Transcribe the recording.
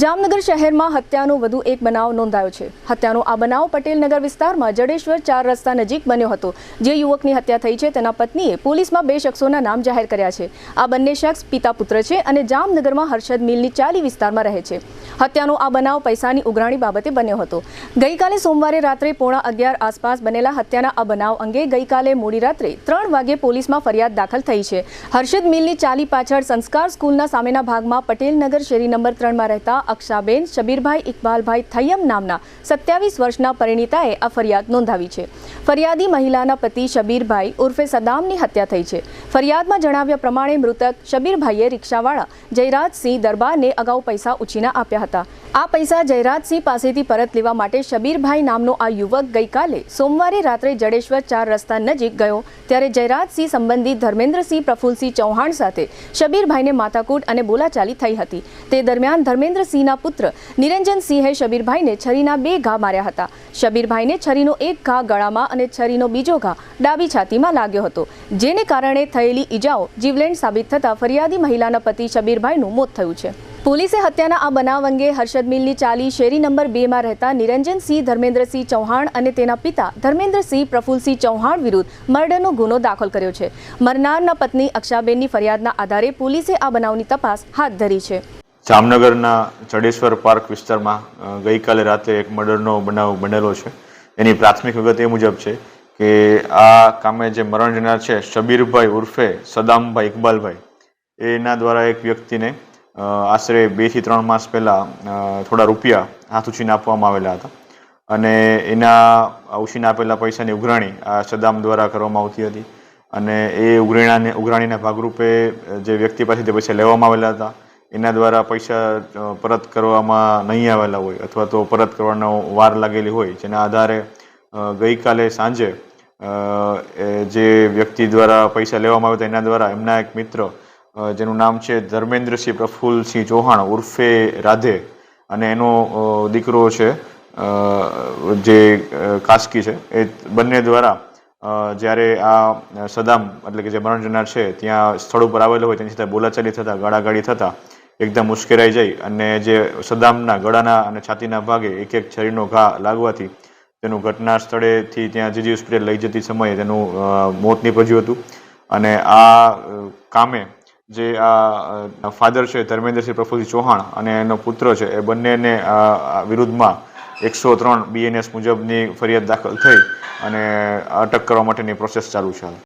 જામનગર શહેરમાં હત્યાનો વધુ એક બનાવ નોંધાયો છે। હત્યાનો આ બનાવ પટેલનગર વિસ્તારમાં જડેશ્વર 4 રસ્તા નજીક બન્યો હતો। જે યુવકની હત્યા થઈ છે તેના પત્નીએ પોલીસમાં 2 શખ્સોના નામ જાહેર કર્યા છે। આ બંને શખ્સ પિતા પુત્ર છે અને જામનગરમાં હર્ષદ મિલની ચાલી વિસ્તારમાં રહે છે। હત્યાનો આ બનાવ પૈસાની ઉઘરાણી બાબતે બન્યો હતો। ગઈકાલે સોમવારે રાત્રે 11:15 આસપાસ બનેલા હત્યાના આ બનાવ અંગે ગઈકાલે મોડી રાત્રે 3 વાગે પોલીસમાં ફરિયાદ દાખલ થઈ છે। હર્ષદ મિલની ચાલી પાછળ સંસ્કાર સ્કૂલના સામેના ભાગમાં પટેલનગર શેરી નંબર 3 માં રહેતા અક્ષાબેન શબીરભાઈ ઇકબાલભાઈ થયમ નામના 27 વર્ષના પરિણીતાએ આ ફરિયાદ નોંધાવી છે। ફરિયાદી મહિલાના પતિ શબીરભાઈ ઉર્ફે સદામની હત્યા થઈ છે। ફરિયાદમાં જણાવ્યા પ્રમાણે મૃતક શબીરભાઈએ રિક્ષાવાળા જયરાજસિંહ દરબારને અગાઉ પૈસા ઉછીના આપ્યા હતા। આ પૈસા જયરાજસિંહ પાસેથી પરત લેવા માટે શબીરભાઈ નામનો આ યુવક ગઈકાલે સોમવારે રાત્રે જડેશ્વર 4 રસ્તા નજીક ગયો ત્યારે જયરાજસિંહ સંબંધી ધર્મેન્દ્રસિંહ પ્રફુલસિંહ ચૌહાણ સાથે શબીરભાઈને માથાકૂટ અને બોલાચાલી થઈ હતી। તે દરમિયાન ધર્મેન્દ્રસિંહના પુત્ર નિરંજનસિંહે શબીરભાઈને છરીના 2 ઘા માર્યા હતા। શબીરભાઈને છરીનો એક ઘા ગળામાં અને છરીનો બીજો ઘા ડાબી છાતીમાં લાગ્યો હતો, જેને કારણે થયેલી ઈજાઓ જીવલેણ સાબિત થતા ફરિયાદી મહિલાના પતિ શબીરભાઈનું મોત થયું છે। પોલીસે હત્યાના આ બનાવ અંગે હર્ષદ મિલની ચાલી શેરી નંબર 2 માં રહેતા નિરંજનસિંહ ધર્મેન્દ્રસિંહ ચૌહાણ અને તેના પિતા ધર્મેન્દ્રસિંહ પ્રફુલસિંહ ચૌહાણ વિરુદ્ધ મર્ડરનો ગુનો દાખલ કર્યો છે। મરનારના પત્ની અક્ષાબેનની ફરિયાદના આધારે પોલીસે આ બનાવની તપાસ હાથ ધરી છે। જામનગરના જડેશ્વર પાર્ક વિસ્તારમાં ગઈકાલે રાતે એક મર્ડરનો બનાવ બનેલો છે। એની પ્રાથમિક વિગત એ મુજબ છે કે આ કામે જે મરણ જનાર છે શબીરભાઈ ઉર્ફે સદામભાઈ ઇકબાલભાઈ એના દ્વારા એક વ્યક્તિને આશરે 2 થી 3 માસ પહેલાં થોડા રૂપિયા હાથ ઉછીને આપવામાં આવેલા હતા અને એના ઉછીને આપેલા પૈસાની ઉઘરાણી આ સદામ દ્વારા કરવામાં આવતી હતી અને એ ઉઘરાણીના ભાગરૂપે જે વ્યક્તિ પાસેથી પૈસા લેવામાં આવેલા હતા એના દ્વારા પૈસા પરત કરવામાં નહીં આવેલા હોય અથવા તો પરત કરવાનો વાર લાગેલી હોય, જેના આધારે ગઈકાલે સાંજે જે વ્યક્તિ દ્વારા પૈસા લેવામાં આવ્યા હતા એના દ્વારા એમના એક મિત્ર જેનું નામ છે ધર્મેન્દ્રસિંહ પ્રફુલસિંહ ચૌહાણ ઉર્ફે રાધે અને એનો દીકરો છે જે કાસ્કી છે, એ બંને દ્વારા જ્યારે આ સદામ એટલે કે જે મરણ જનાર છે ત્યાં સ્થળ ઉપર આવેલો હોય તેની સાથે બોલાચાલી થતાં ગાળાગાળી થતાં એકદમ ઉશ્કેરાઈ જાય અને જે સદામના ગળાના અને છાતીના ભાગે એક છરીનો ઘા લાગવાથી તેનું ઘટના સ્થળેથી ત્યાં જીજી હોસ્પિટલ લઈ જતી સમયે તેનું મોત નીપજ્યું હતું અને આ કામે જે આ ફાધર છે ધર્મેન્દ્રસિંહ પ્રફુલસિંહ ચૌહાણ અને એનો પુત્ર છે એ બંનેને વિરુદ્ધમાં 103 BNS મુજબની ફરિયાદ દાખલ થઈ અને અટક કરવા માટેની પ્રોસેસ ચાલુ છે।